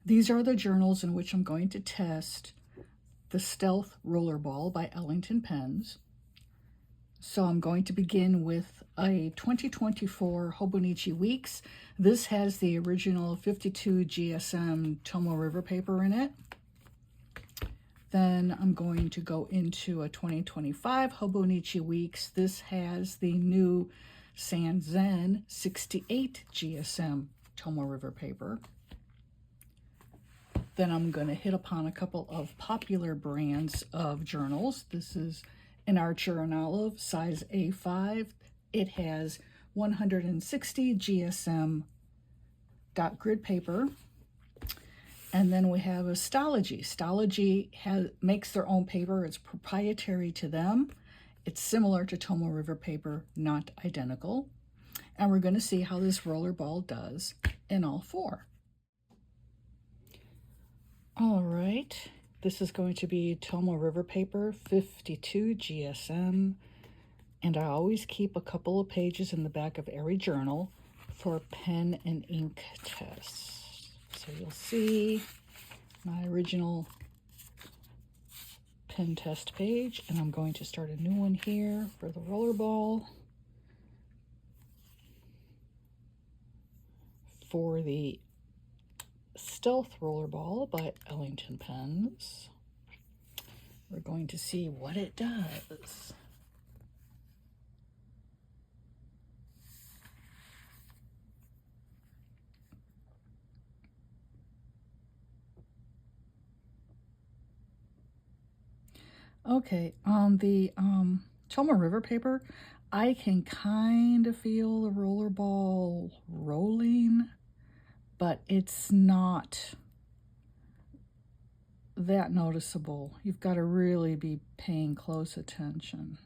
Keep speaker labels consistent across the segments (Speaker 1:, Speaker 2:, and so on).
Speaker 1: These are the journals in which I'm going to test the Stealth Rollerball by Ellington Pens. So I'm going to begin with a 2024 Hobonichi Weeks. This has the original 52 GSM Tomoe River paper in it. Then I'm going to go into a 2025 Hobonichi Weeks. This has the new Sanzen 68 GSM Tomoe River paper. Then I'm going to hit upon a couple of popular brands of journals. This is an 𝗕𝗔𝗿𝗃𝗃 size A5. It has 160 GSM dot grid paper. And then we have a Stalogy. Stalogy makes their own paper. It's proprietary to them. It's similar to Tomoe River paper, not identical. And we're going to see how this rollerball does in all four. All right, this is going to be Tomoe River paper, 52 GSM, and I always keep a couple of pages in the back of every journal for pen and ink tests. So you'll see my original pen test page, and I'm going to start a new one here for the rollerball. For the Stealth Rollerball by Ellington Pens. We're going to see what it does. Okay, on the Tomoe River paper, I can kind of feel the rollerball rolling, but it's not that noticeable. You've got to really be paying close attention.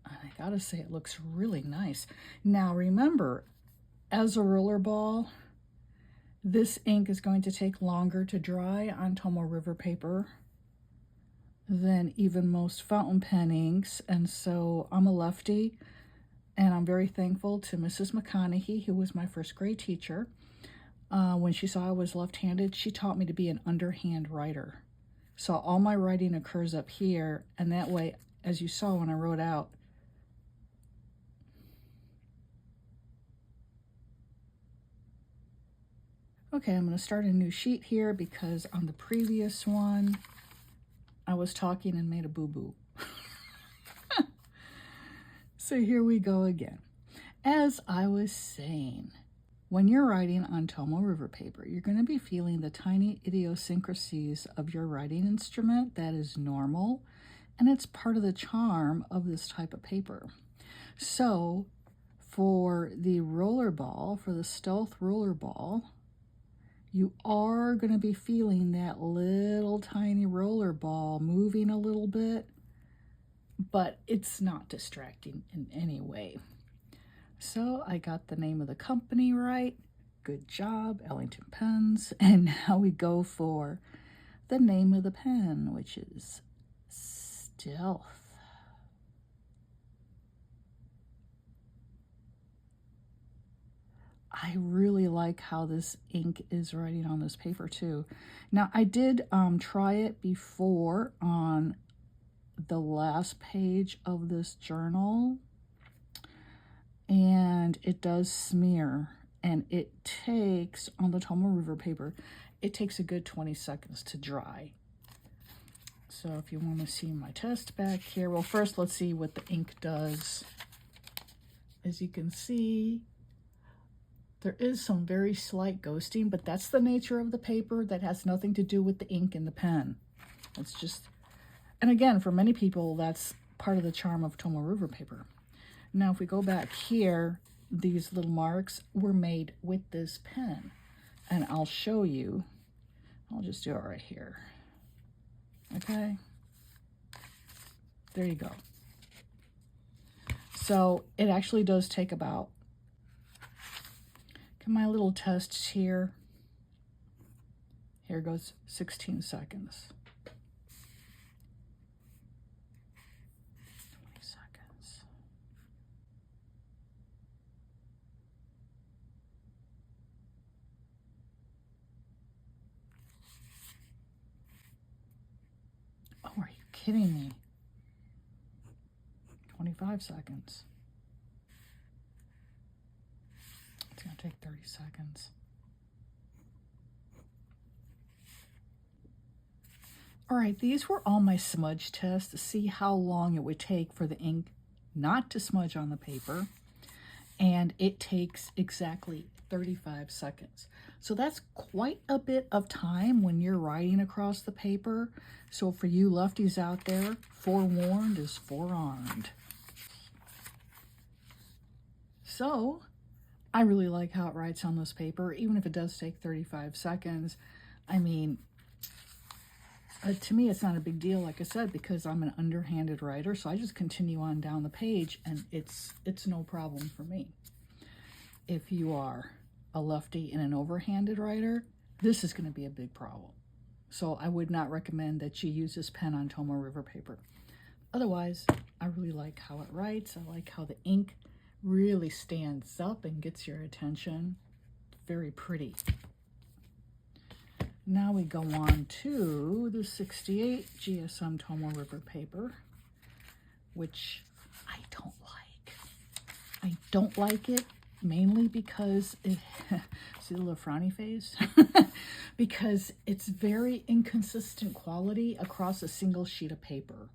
Speaker 1: I gotta say, it looks really nice. Now remember, as a rollerball, this ink is going to take longer to dry on Tomoe River paper than even most fountain pen inks, and so I'm a lefty. And I'm very thankful to Mrs. McConaughey, who was my first grade teacher. When she saw I was left-handed, she taught me to be an underhand writer. So all my writing occurs up here, and that way, as you saw when I wrote out, okay, I'm going to start a new sheet here because on the previous one, I was talking and made a boo-boo. So here we go again. As I was saying, when you're writing on Tomoe River paper, you're going to be feeling the tiny idiosyncrasies of your writing instrument. That is normal, and it's part of the charm of this type of paper. So for the rollerball, for the Stealth Rollerball, you are going to be feeling that little tiny rollerball moving a little bit, but it's not distracting in any way. So I got the name of the company right. Good job, Ellington Pens. And now we go for the name of the pen, which is Stealth. I really like how this ink is writing on this paper too. Now I did try it before on the last page of this journal, and it does smear, and it takes, on the Tomoe River paper, it takes a good 20 seconds to dry. So if you want to see my test back here, well, first let's see what the ink does. As you can see, there is some very slight ghosting, but that's the nature of the paper. That has nothing to do with the ink in the pen. It's just, and again, for many people, that's part of the charm of Tomoe River paper. Now, if we go back here, these little marks were made with this pen, and I'll show you. I'll just do it right here. Okay, there you go. So it actually does take about, my little tests here. Here goes 16 seconds. 20 seconds. kidding me? 25 seconds. It's going to take 30 seconds. All right, these were all my smudge tests to see how long it would take for the ink not to smudge on the paper. And it takes exactly 35 seconds. So that's quite a bit of time when you're writing across the paper. So for you lefties out there, forewarned is forearmed. So I really like how it writes on this paper, even if it does take 35 seconds. I mean, to me, it's not a big deal, like I said, because I'm an underhanded writer. So I just continue on down the page and it's no problem for me. If you are a lefty and an overhanded writer, this is going to be a big problem. So I would not recommend that you use this pen on Tomoe River paper. Otherwise, I really like how it writes. I like how the ink really stands up and gets your attention. Very pretty. Now we go on to the 68 GSM Tomoe River paper, which I don't like. I don't like it mainly because it, see the little frowny face? Because it's very inconsistent quality across a single sheet of paper.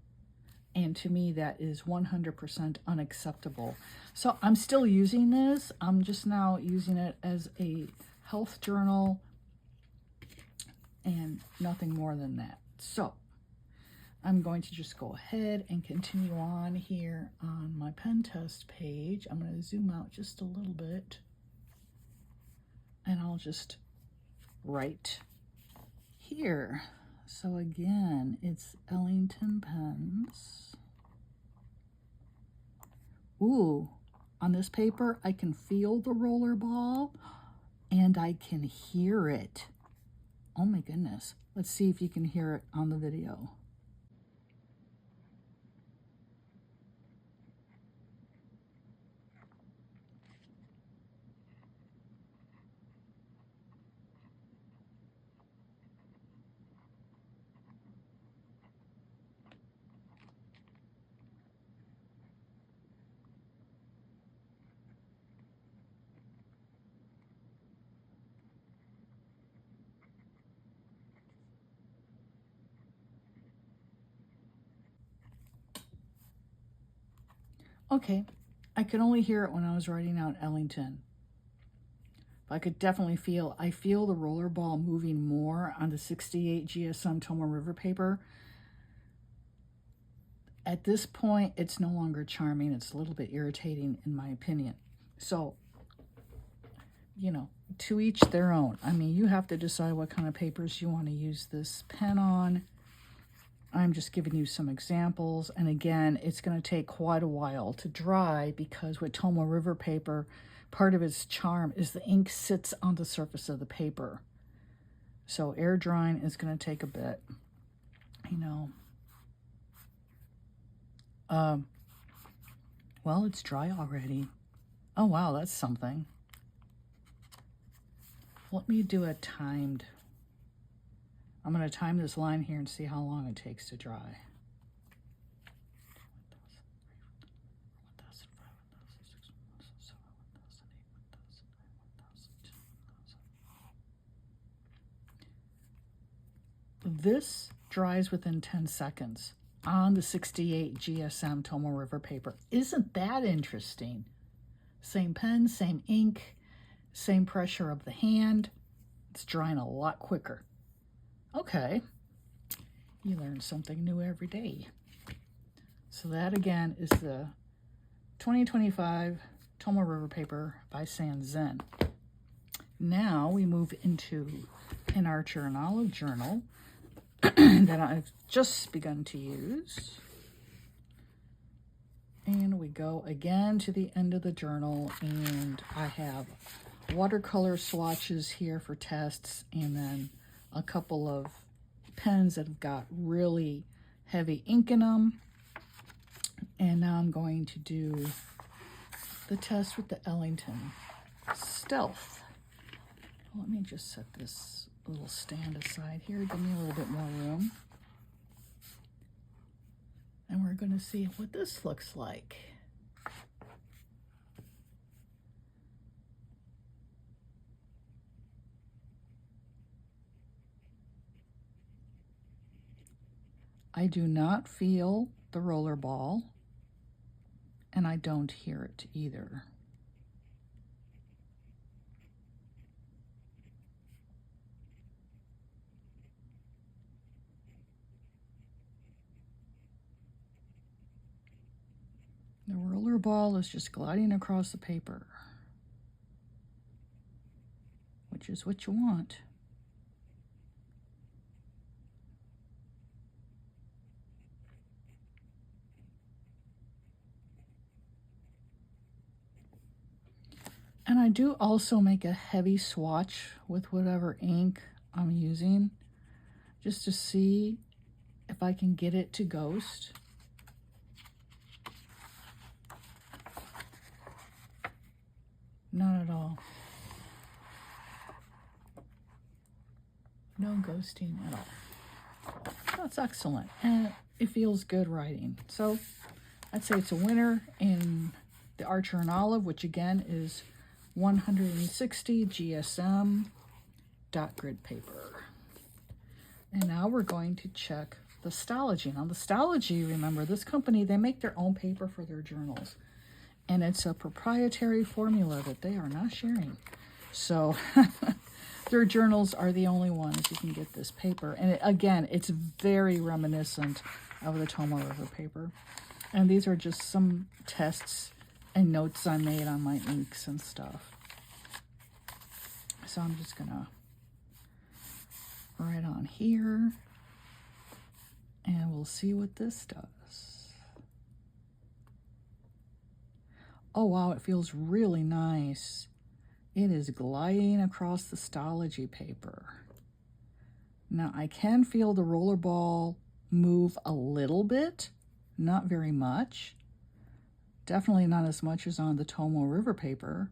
Speaker 1: And to me, that is 100% unacceptable. So I'm still using this. I'm just now using it as a health journal and nothing more than that. So I'm going to just go ahead and continue on here on my pen test page. I'm going to zoom out just a little bit and I'll just write here. So again, it's Ellington Pens. Ooh, on this paper, I can feel the rollerball and I can hear it. Oh my goodness. Let's see if you can hear it on the video. Okay, I could only hear it when I was writing out Ellington. I could definitely feel, I feel the rollerball moving more on the 68 GSM Tomoe River paper. At this point, it's no longer charming. It's a little bit irritating in my opinion. So, you know, to each their own. I mean, you have to decide what kind of papers you want to use this pen on. I'm just giving you some examples. And again, it's going to take quite a while to dry because with Tomoe River paper, part of its charm is the ink sits on the surface of the paper. So air drying is going to take a bit, you know. Well, it's dry already. Oh, wow, that's something. Let me do a timed. I'm going to time this line here and see how long it takes to dry. This dries within 10 seconds on the 68 GSM Tomoe River paper. Isn't that interesting? Same pen, same ink, same pressure of the hand. It's drying a lot quicker. Okay, you learn something new every day. So that again is the 2025 Tomoe River paper by Sanzen. Now we move into an Archer and Olive journal that I've just begun to use. And we go again to the end of the journal, and I have watercolor swatches here for tests, and then a couple of pens that have got really heavy ink in them. And now I'm going to do the test with the Ellington Stealth. Let me just set this little stand aside here. Give me a little bit more room. And we're going to see what this looks like. I do not feel the rollerball, and I don't hear it either. The rollerball is just gliding across the paper, which is what you want. And I do also make a heavy swatch with whatever ink I'm using, just to see if I can get it to ghost. Not at all. No ghosting at all. That's excellent, and it feels good writing. So I'd say it's a winner in the 𝗺𝗔𝗿𝗃𝗵𝗿𝗲, which again is 160 GSM dot grid paper. And now we're going to check the Stalogy. Now the Stalogy, remember, this company, they make their own paper for their journals. And it's a proprietary formula that they are not sharing. So their journals are the only ones you can get this paper. And again, it's very reminiscent of the Tomoe River paper. And these are just some tests and notes I made on my inks and stuff. So I'm just gonna write on here, and we'll see what this does. Oh wow, it feels really nice. It is gliding across the Stalogy paper. Now I can feel the rollerball move a little bit, not very much. Definitely not as much as on the Tomoe River paper.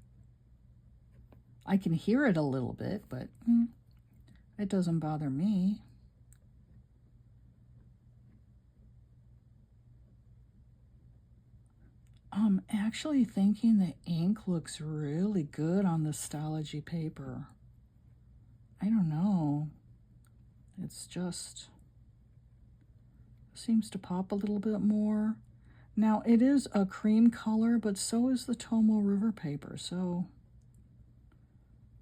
Speaker 1: I can hear it a little bit, but it doesn't bother me. I'm actually thinking the ink looks really good on the Stalogy paper. I don't know. It's just seems to pop a little bit more. Now, it is a cream color, but so is the Tomoe River paper,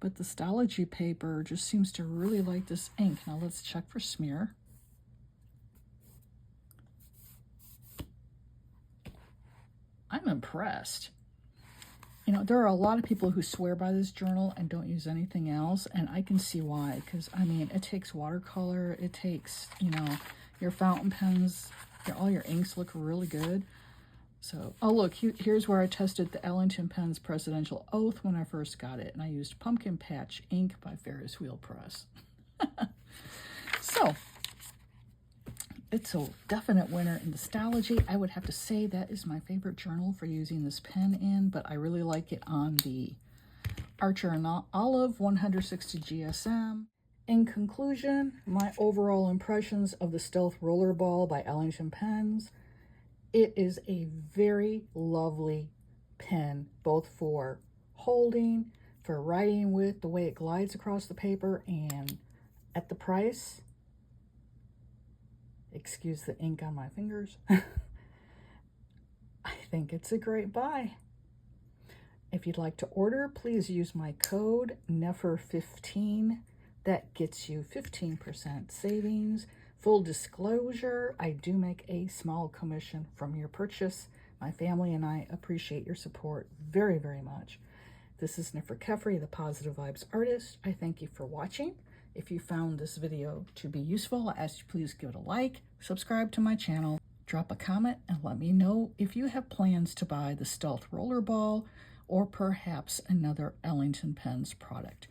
Speaker 1: but the Stalogy paper just seems to really like this ink. Now, let's check for smear. I'm impressed. You know, there are a lot of people who swear by this journal and don't use anything else, and I can see why, because, I mean, it takes watercolor, it takes, you know, your fountain pens, all your inks look really good. So, oh look, here's where I tested the Ellington Pens Presidential Oath when I first got it, and I used Pumpkin Patch ink by Ferris Wheel Press. So, it's a definite winner in the Stalogy. I would have to say that is my favorite journal for using this pen in, but I really like it on the 𝗺𝗔𝗿𝗃𝗵𝗿𝗲 160 GSM. In conclusion, my overall impressions of the Stealth Rollerball by Ellington Pens. It is a very lovely pen, both for holding, for writing with, the way it glides across the paper, and at the price, excuse the ink on my fingers, I think it's a great buy. If you'd like to order, please use my code 𝗍𝗲𝗏15. That gets you 15% savings. Full disclosure, I do make a small commission from your purchase. My family and I appreciate your support very, very much. This is 𝗍𝗲𝗏, the Positive Vibes artist. I thank you for watching. If you found this video to be useful, I ask you please give it a like, subscribe to my channel, drop a comment, and let me know if you have plans to buy the Stealth Rollerball or perhaps another Ellington Pens product.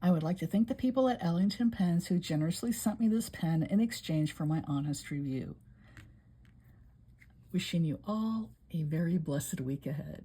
Speaker 1: I would like to thank the people at Ellington Pens who generously sent me this pen in exchange for my honest review. Wishing you all a very blessed week ahead.